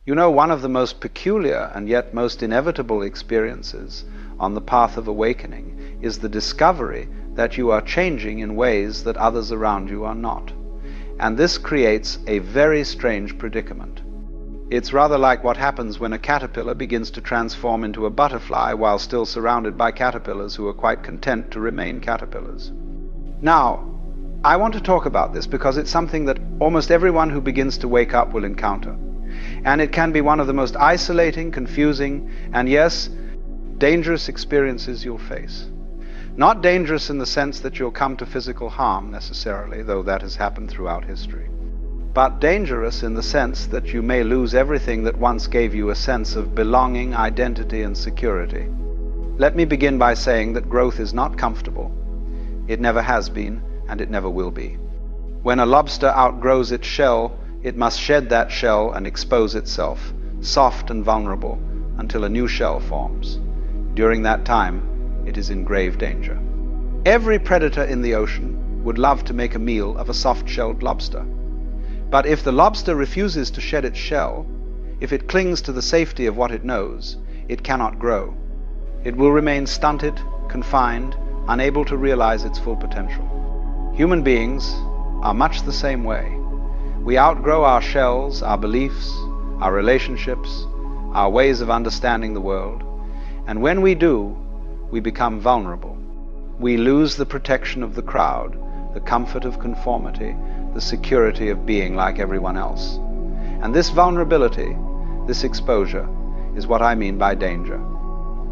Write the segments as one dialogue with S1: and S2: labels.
S1: You know, one of the most peculiar and yet most inevitable experiences on the path of awakening is the discovery that you are changing in ways that others around you are not. And this creates a very strange predicament. It's rather like what happens when a caterpillar begins to transform into a butterfly while still surrounded by caterpillars who are quite content to remain caterpillars. Now, I want to talk about this because it's something that almost everyone who begins to wake up will encounter. And it can be one of the most isolating, confusing, and yes, dangerous experiences you'll face. Not dangerous in the sense that you'll come to physical harm necessarily, though that has happened throughout history. But dangerous in the sense that you may lose everything that once gave you a sense of belonging, identity, and security. Let me begin by saying that growth is not comfortable. It never has been, and it never will be. When a lobster outgrows its shell, it must shed that shell and expose itself, soft and vulnerable, until a new shell forms. During that time, it is in grave danger. Every predator in the ocean would love to make a meal of a soft-shelled lobster. But if the lobster refuses to shed its shell, if it clings to the safety of what it knows, it cannot grow. It will remain stunted, confined, unable to realize its full potential. Human beings are much the same way. We outgrow our shells, our beliefs, our relationships, our ways of understanding the world, and when we do, we become vulnerable. We lose the protection of the crowd, the comfort of conformity, the security of being like everyone else. And this vulnerability, this exposure, is what I mean by danger.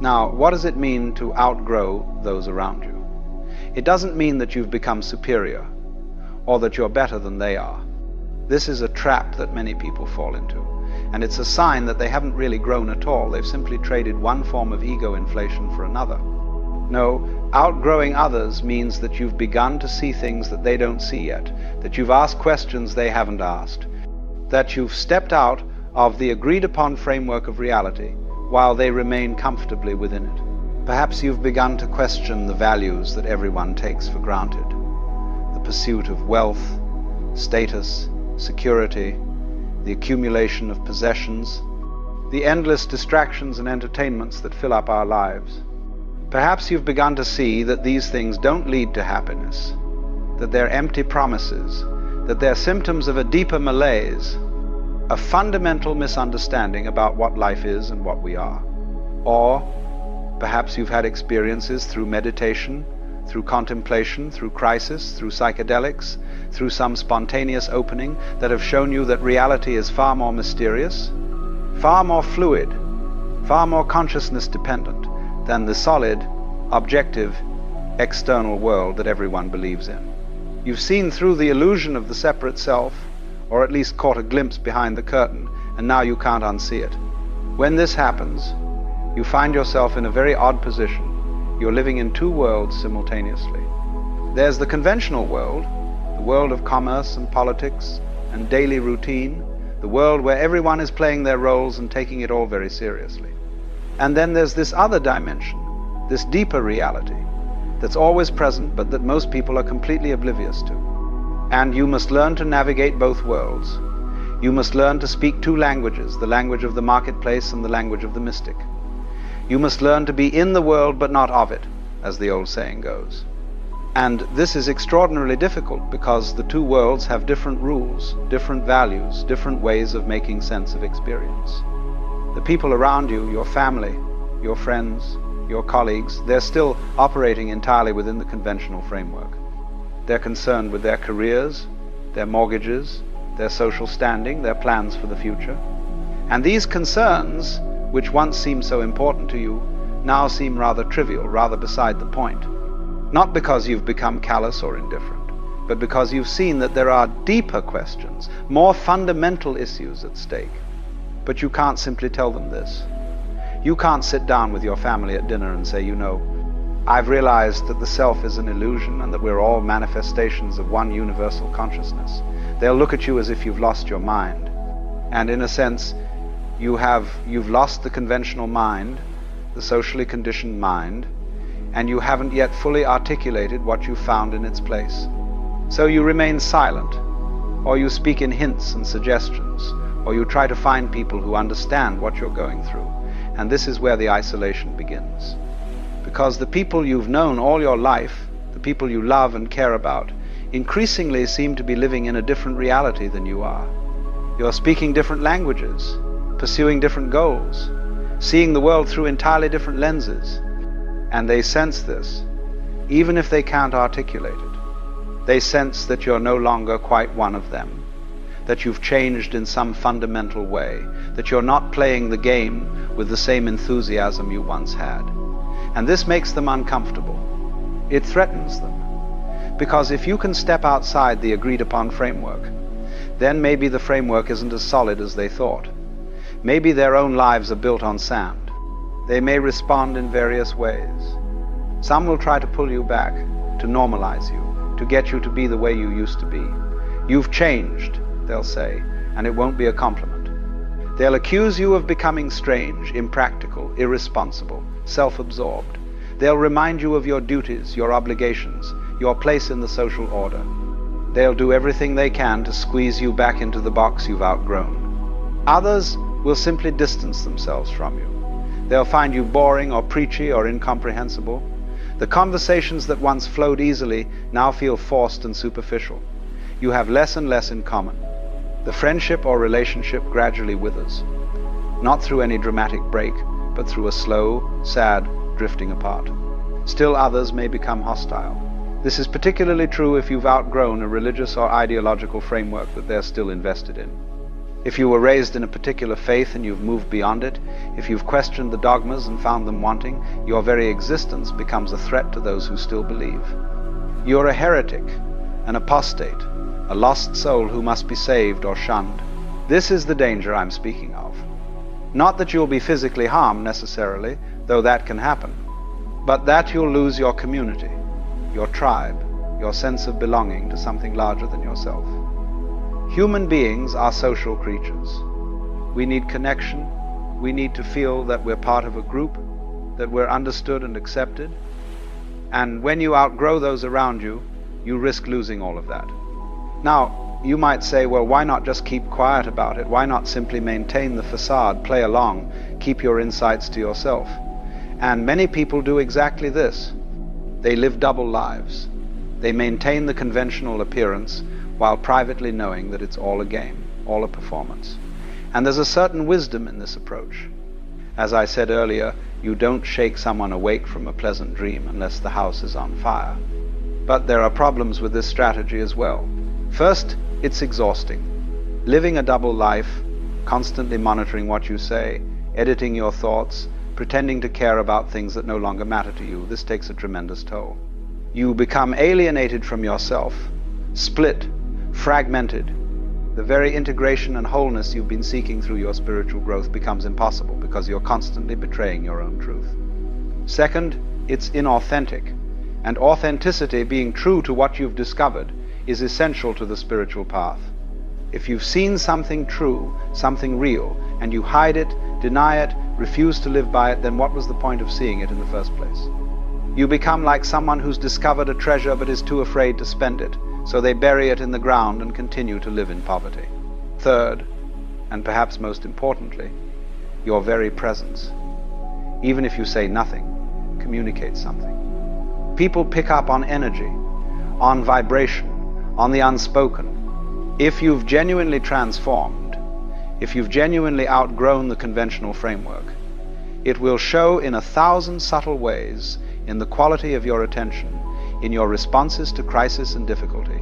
S1: Now, what does it mean to outgrow those around you? It doesn't mean that you've become superior, or that you're better than they are. This is a trap that many people fall into, and it's a sign that they haven't really grown at all. They've simply traded one form of ego inflation for another. No, outgrowing others means that you've begun to see things that they don't see yet, that you've asked questions they haven't asked, that you've stepped out of the agreed-upon framework of reality while they remain comfortably within it. Perhaps you've begun to question the values that everyone takes for granted, the pursuit of wealth, status, security, the accumulation of possessions, the endless distractions and entertainments that fill up our lives. Perhaps you've begun to see that these things don't lead to happiness, that they're empty promises, that they're symptoms of a deeper malaise, a fundamental misunderstanding about what life is and what we are. Or perhaps you've had experiences through meditation, through contemplation, through crisis, through psychedelics, through some spontaneous opening that have shown you that reality is far more mysterious, far more fluid, far more consciousness dependent than the solid, objective, external world that everyone believes in. You've seen through the illusion of the separate self, or at least caught a glimpse behind the curtain, and now you can't unsee it. When this happens, you find yourself in a very odd position. You're living in two worlds simultaneously. There's the conventional world, the world of commerce and politics and daily routine, the world where everyone is playing their roles and taking it all very seriously. And then there's this other dimension, this deeper reality, that's always present but that most people are completely oblivious to. And you must learn to navigate both worlds. You must learn to speak two languages, the language of the marketplace and the language of the mystic. You must learn to be in the world but not of it, as the old saying goes. And this is extraordinarily difficult because the two worlds have different rules, different values, different ways of making sense of experience. The people around you, your family, your friends, your colleagues, they're still operating entirely within the conventional framework. They're concerned with their careers, their mortgages, their social standing, their plans for the future. And these concerns, which once seemed so important to you, now seem rather trivial, rather beside the point. Not because you've become callous or indifferent, but because you've seen that there are deeper questions, more fundamental issues at stake. But you can't simply tell them this. You can't sit down with your family at dinner and say, you know, I've realized that the self is an illusion and that we're all manifestations of one universal consciousness. They'll look at you as if you've lost your mind. And in a sense, you've lost the conventional mind, the socially conditioned mind, and you haven't yet fully articulated what you found in its place. So you remain silent, or you speak in hints and suggestions, or you try to find people who understand what you're going through. And this is where the isolation begins. Because the people you've known all your life, the people you love and care about, increasingly seem to be living in a different reality than you are. You're speaking different languages, pursuing different goals, seeing the world through entirely different lenses. And they sense this, even if they can't articulate it. They sense that you're no longer quite one of them, that you've changed in some fundamental way, that you're not playing the game with the same enthusiasm you once had. And this makes them uncomfortable. It threatens them. Because if you can step outside the agreed-upon framework, then maybe the framework isn't as solid as they thought. Maybe their own lives are built on sand. They may respond in various ways. Some will try to pull you back, to normalize you, to get you to be the way you used to be. You've changed, they'll say, and it won't be a compliment. They'll accuse you of becoming strange, impractical, irresponsible, self-absorbed. They'll remind you of your duties, your obligations, your place in the social order. They'll do everything they can to squeeze you back into the box you've outgrown. Others will simply distance themselves from you. They'll find you boring or preachy or incomprehensible. The conversations that once flowed easily now feel forced and superficial. You have less and less in common. The friendship or relationship gradually withers, not through any dramatic break, but through a slow, sad drifting apart. Still others may become hostile. This is particularly true if you've outgrown a religious or ideological framework that they're still invested in. If you were raised in a particular faith and you've moved beyond it, if you've questioned the dogmas and found them wanting, your very existence becomes a threat to those who still believe. You're a heretic, an apostate, a lost soul who must be saved or shunned. This is the danger I'm speaking of. Not that you'll be physically harmed necessarily, though that can happen, but that you'll lose your community, your tribe, your sense of belonging to something larger than yourself. Human beings are social creatures. We need connection. We need to feel that we're part of a group, that we're understood and accepted. And when you outgrow those around you, you risk losing all of that. Now, you might say, well, why not just keep quiet about it? Why not simply maintain the facade, play along, keep your insights to yourself? And many people do exactly this. They live double lives. They maintain the conventional appearance while privately knowing that it's all a game, all a performance. And there's a certain wisdom in this approach. As I said earlier, you don't shake someone awake from a pleasant dream unless the house is on fire. But there are problems with this strategy as well. First, it's exhausting. Living a double life, constantly monitoring what you say, editing your thoughts, pretending to care about things that no longer matter to you, this takes a tremendous toll. You become alienated from yourself, split, fragmented. The very integration and wholeness you've been seeking through your spiritual growth becomes impossible because you're constantly betraying your own truth. Second, it's inauthentic. And authenticity, being true to what you've discovered, is essential to the spiritual path. If you've seen something true, something real, and you hide it, deny it, refuse to live by it, then what was the point of seeing it in the first place? You become like someone who's discovered a treasure but is too afraid to spend it, so they bury it in the ground and continue to live in poverty. Third, and perhaps most importantly, your very presence, even if you say nothing, communicates something. People pick up on energy, on vibration, on the unspoken. If you've genuinely transformed, if you've genuinely outgrown the conventional framework, it will show in 1,000 subtle ways in the quality of your attention, in your responses to crisis and difficulty,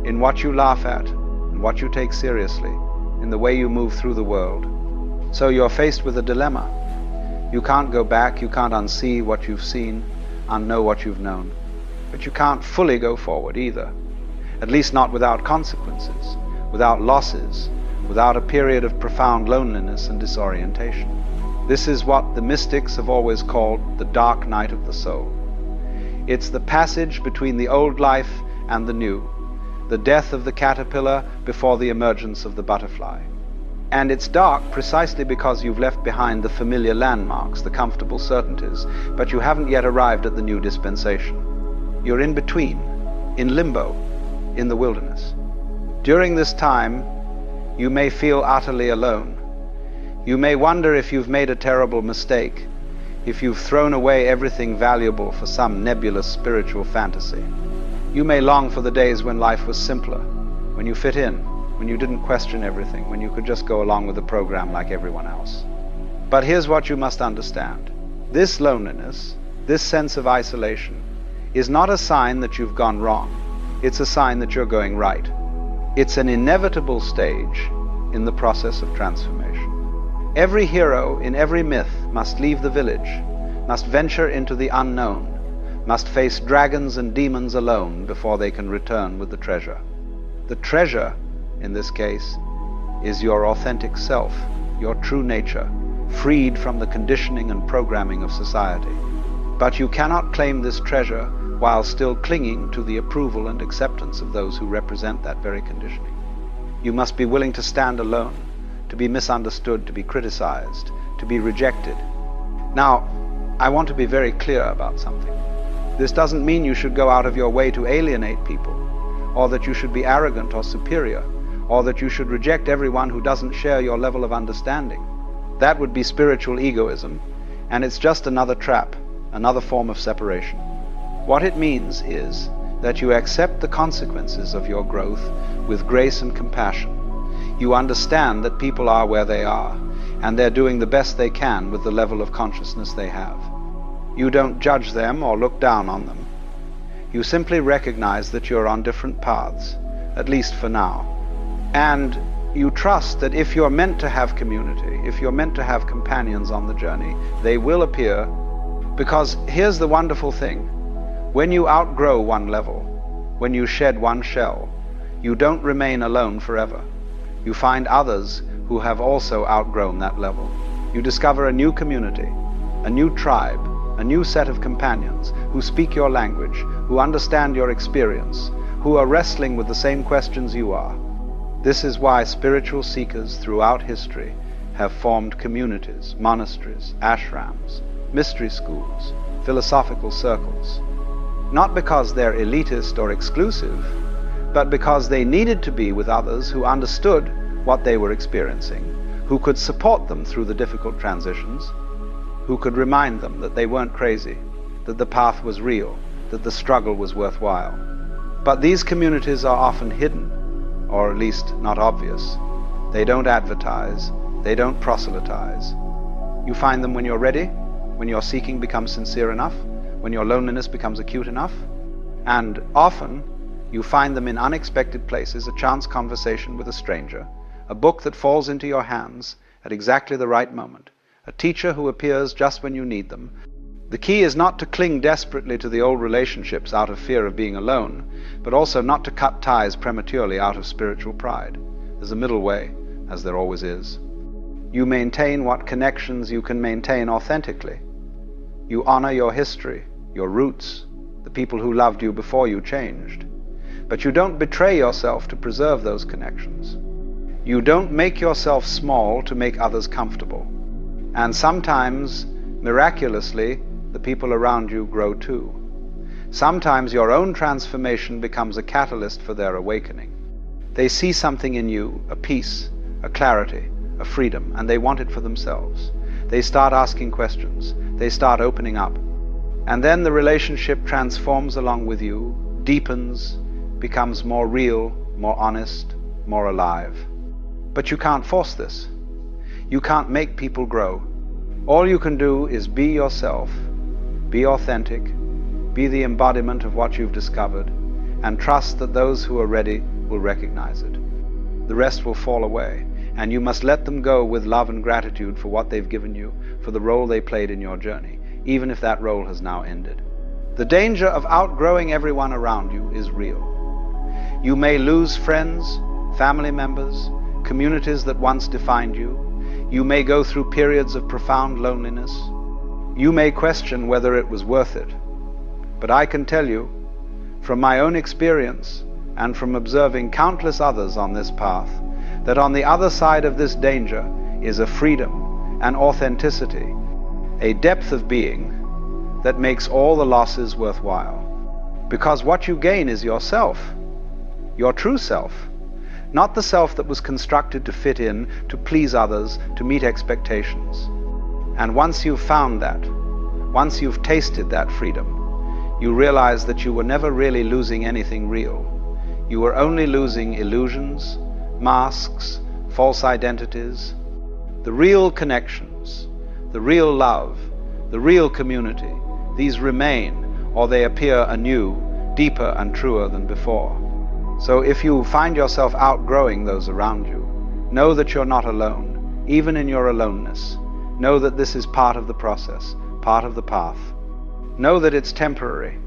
S1: in what you laugh at, and what you take seriously, in the way you move through the world. So you're faced with a dilemma. You can't go back, you can't unsee what you've seen, unknow what you've known. But you can't fully go forward either. At least not without consequences, without losses, without a period of profound loneliness and disorientation. This is what the mystics have always called the dark night of the soul. It's the passage between the old life and the new, the death of the caterpillar before the emergence of the butterfly. And it's dark precisely because you've left behind the familiar landmarks, the comfortable certainties, but you haven't yet arrived at the new dispensation. You're in between, in limbo, in the wilderness. During this time, You may feel utterly alone. You may wonder if you've made a terrible mistake, if you've thrown away everything valuable for some nebulous spiritual fantasy. You may long for the days when life was simpler, when you fit in, when you didn't question everything, when you could just go along with the program like everyone else. But here's what you must understand. This loneliness, this sense of isolation, is not a sign that you've gone wrong. It's a sign that you're going right. It's an inevitable stage in the process of transformation. Every hero in every myth must leave the village, must venture into the unknown, must face dragons and demons alone before they can return with the treasure. The treasure, in this case, is your authentic self, your true nature, freed from the conditioning and programming of society. But you cannot claim this treasure while still clinging to the approval and acceptance of those who represent that very conditioning. You must be willing to stand alone, to be misunderstood, to be criticized, to be rejected. Now, I want to be very clear about something. This doesn't mean you should go out of your way to alienate people, or that you should be arrogant or superior, or that you should reject everyone who doesn't share your level of understanding. That would be spiritual egoism, and it's just another trap, another form of separation. What it means is that you accept the consequences of your growth with grace and compassion. You understand that people are where they are, and they're doing the best they can with the level of consciousness they have. You don't judge them or look down on them. You simply recognize that you're on different paths, at least for now. And you trust that if you're meant to have community, if you're meant to have companions on the journey, they will appear. Because here's the wonderful thing. When you outgrow one level, when you shed one shell, you don't remain alone forever. You find others who have also outgrown that level. You discover a new community, a new tribe, a new set of companions who speak your language, who understand your experience, who are wrestling with the same questions you are. This is why spiritual seekers throughout history have formed communities, monasteries, ashrams, mystery schools, philosophical circles. Not because they're elitist or exclusive, but because they needed to be with others who understood what they were experiencing, who could support them through the difficult transitions, who could remind them that they weren't crazy, that the path was real, that the struggle was worthwhile. But these communities are often hidden, or at least not obvious. They don't advertise, they don't proselytize. You find them when you're ready, when your seeking becomes sincere enough, when your loneliness becomes acute enough, and often you find them in unexpected places, a chance conversation with a stranger, a book that falls into your hands at exactly the right moment, a teacher who appears just when you need them. The key is not to cling desperately to the old relationships out of fear of being alone, but also not to cut ties prematurely out of spiritual pride. There's a middle way, as there always is. You maintain what connections you can maintain authentically. You honor your history, your roots, the people who loved you before you changed. But you don't betray yourself to preserve those connections. You don't make yourself small to make others comfortable. And sometimes, miraculously, the people around you grow too. Sometimes your own transformation becomes a catalyst for their awakening. They see something in you, a peace, a clarity, a freedom, and they want it for themselves. They start asking questions. They start opening up. And then the relationship transforms along with you, deepens, becomes more real, more honest, more alive. But you can't force this. You can't make people grow. All you can do is be yourself, be authentic, be the embodiment of what you've discovered, and trust that those who are ready will recognize it. The rest will fall away, and you must let them go with love and gratitude for what they've given you, for the role they played in your journey, even if that role has now ended. The danger of outgrowing everyone around you is real. You may lose friends, family members, communities that once defined you. You may go through periods of profound loneliness. You may question whether it was worth it. But I can tell you, from my own experience and from observing countless others on this path, that on the other side of this danger is a freedom, an authenticity, a depth of being that makes all the losses worthwhile. Because what you gain is yourself, your true self. not the self that was constructed to fit in, to please others, to meet expectations. And once you've found that, once you've tasted that freedom, you realize that you were never really losing anything real. You were only losing illusions, masks, false identities. The real connections, the real love, the real community, these remain, or they appear anew, deeper and truer than before. So if you find yourself outgrowing those around you, know that you're not alone, even in your aloneness. Know that this is part of the process, part of the path. Know that it's temporary,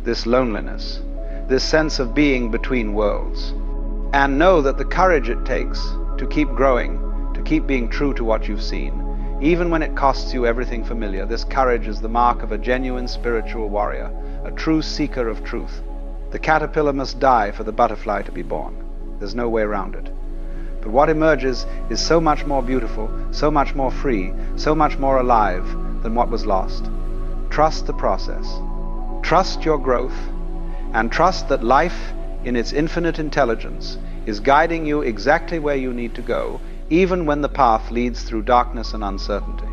S1: this loneliness, this sense of being between worlds. And know that the courage it takes to keep growing, to keep being true to what you've seen, even when it costs you everything familiar, this courage is the mark of a genuine spiritual warrior, a true seeker of truth. The caterpillar must die for the butterfly to be born. There's no way around it. But what emerges is so much more beautiful, so much more free, so much more alive than what was lost. Trust the process. Trust your growth, and trust that life, in its infinite intelligence, is guiding you exactly where you need to go, even when the path leads through darkness and uncertainty.